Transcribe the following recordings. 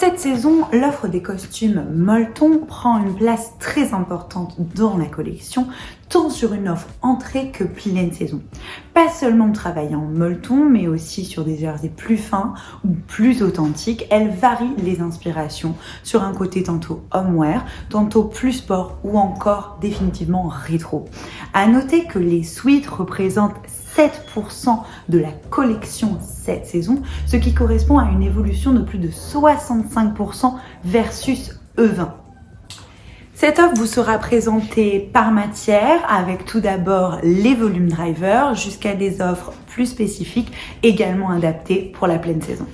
cette saison, l'offre des costumes Molleton prend une place très importante dans la collection, tant sur une offre entrée que pleine saison. Pas seulement travaillée en molleton, mais aussi sur des jerseys plus fins ou plus authentiques, elle varie les inspirations sur un côté tantôt homeware, tantôt plus sport ou encore définitivement rétro. À noter que les suites représentent 7% de la collection cette saison, ce qui correspond à une évolution de plus de 65% versus E20. Cette offre vous sera présentée par matière avec tout d'abord les volume drivers jusqu'à des offres plus spécifiques également adaptées pour la pleine saison.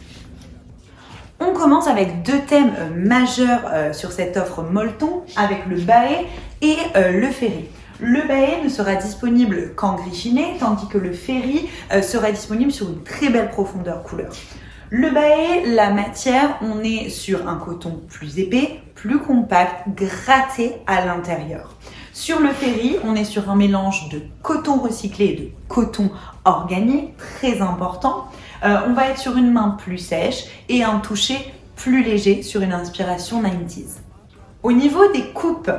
On commence avec deux thèmes majeurs sur cette offre molleton avec le baé et le ferry. Le baé ne sera disponible qu'en griffiné, tandis que le ferry sera disponible sur une très belle profondeur couleur. Le baé, la matière, on est sur un coton plus épais, plus compact, gratté à l'intérieur. Sur le ferry, on est sur un mélange de coton recyclé et de coton organique, très important. On va être sur une main plus sèche et un toucher plus léger sur une inspiration 90s. Au niveau des coupes,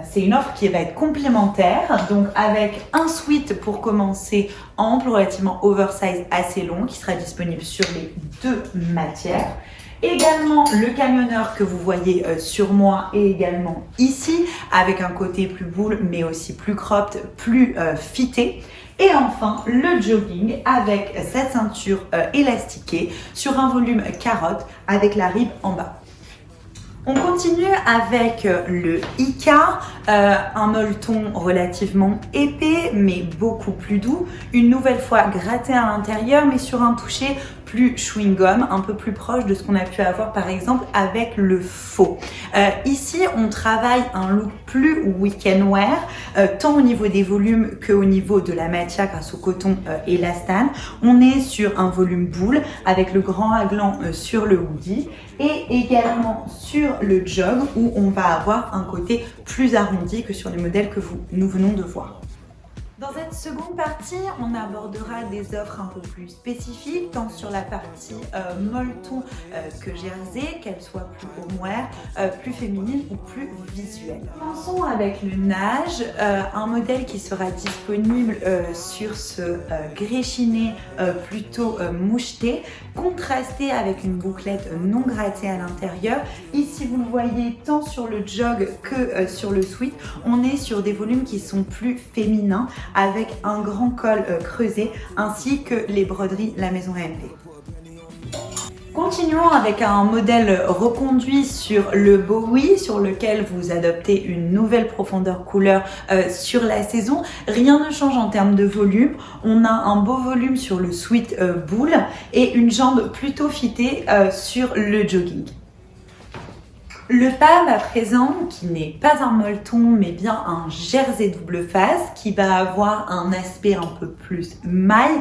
c'est une offre qui va être complémentaire, donc avec un sweat pour commencer ample, relativement oversize, assez long, qui sera disponible sur les deux matières. Également le camionneur que vous voyez sur moi et également ici, avec un côté plus boule, mais aussi plus cropped, plus fité. Et enfin, le jogging avec cette ceinture élastiquée sur un volume carotte avec la rib en bas. On continue avec le Ika, un molleton relativement épais mais beaucoup plus doux, une nouvelle fois gratté à l'intérieur mais sur un toucher plus chewing-gum, un peu plus proche de ce qu'on a pu avoir par exemple avec le faux. Ici, on travaille un look plus week-end wear, tant au niveau des volumes qu'au niveau de la matière grâce au coton élastane. On est sur un volume boule avec le grand raglan sur le hoodie et également sur le jog où on va avoir un côté plus arrondi que sur les modèles que nous venons de voir. Dans cette seconde partie, on abordera des offres un peu plus spécifiques, tant sur la partie molleton que jersey, qu'elle soit plus homeware, plus féminine ou plus visuelle. Commençons avec le nage, un modèle qui sera disponible sur ce gris chiné plutôt moucheté, contrasté avec une bouclette non grattée à l'intérieur. Ici, vous le voyez tant sur le jog que sur le sweat, on est sur des volumes qui sont plus féminins, avec un grand col creusé ainsi que les broderies La Maison AMP. Continuons avec un modèle reconduit sur le Bowie sur lequel vous adoptez une nouvelle profondeur couleur sur la saison. Rien ne change en termes de volume. On a un beau volume sur le sweat boule et une jambe plutôt fitée sur le jogging. Le PAM à présent, qui n'est pas un molleton mais bien un jersey double face qui va avoir un aspect un peu plus maille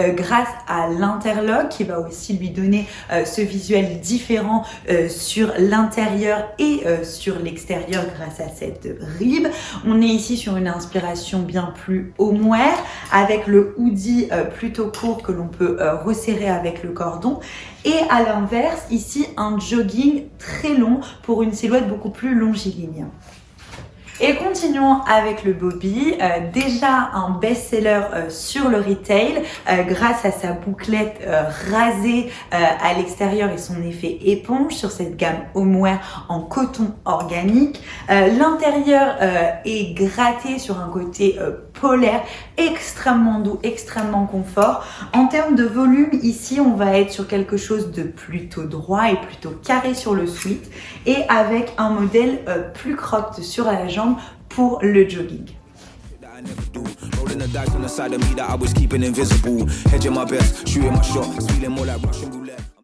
grâce à l'interlock qui va aussi lui donner ce visuel différent sur l'intérieur et sur l'extérieur grâce à cette rib. On est ici sur une inspiration bien plus homeware avec le hoodie plutôt court que l'on peut resserrer avec le cordon. Et à l'inverse, ici, un jogging très long pour une silhouette beaucoup plus longiligne. Et continuons avec le Bobby, déjà un best-seller sur le retail grâce à sa bouclette rasée à l'extérieur et son effet éponge sur cette gamme homeware en coton organique. L'intérieur est gratté sur un côté polaire, extrêmement doux, extrêmement confort. En termes de volume, ici, on va être sur quelque chose de plutôt droit et plutôt carré sur le sweat et avec un modèle plus cropped sur la jambe pour le jogging. Rolling the dice on the side of me that I was keeping invisible. Hedging my best, shooting my shot, feeling more like Russian.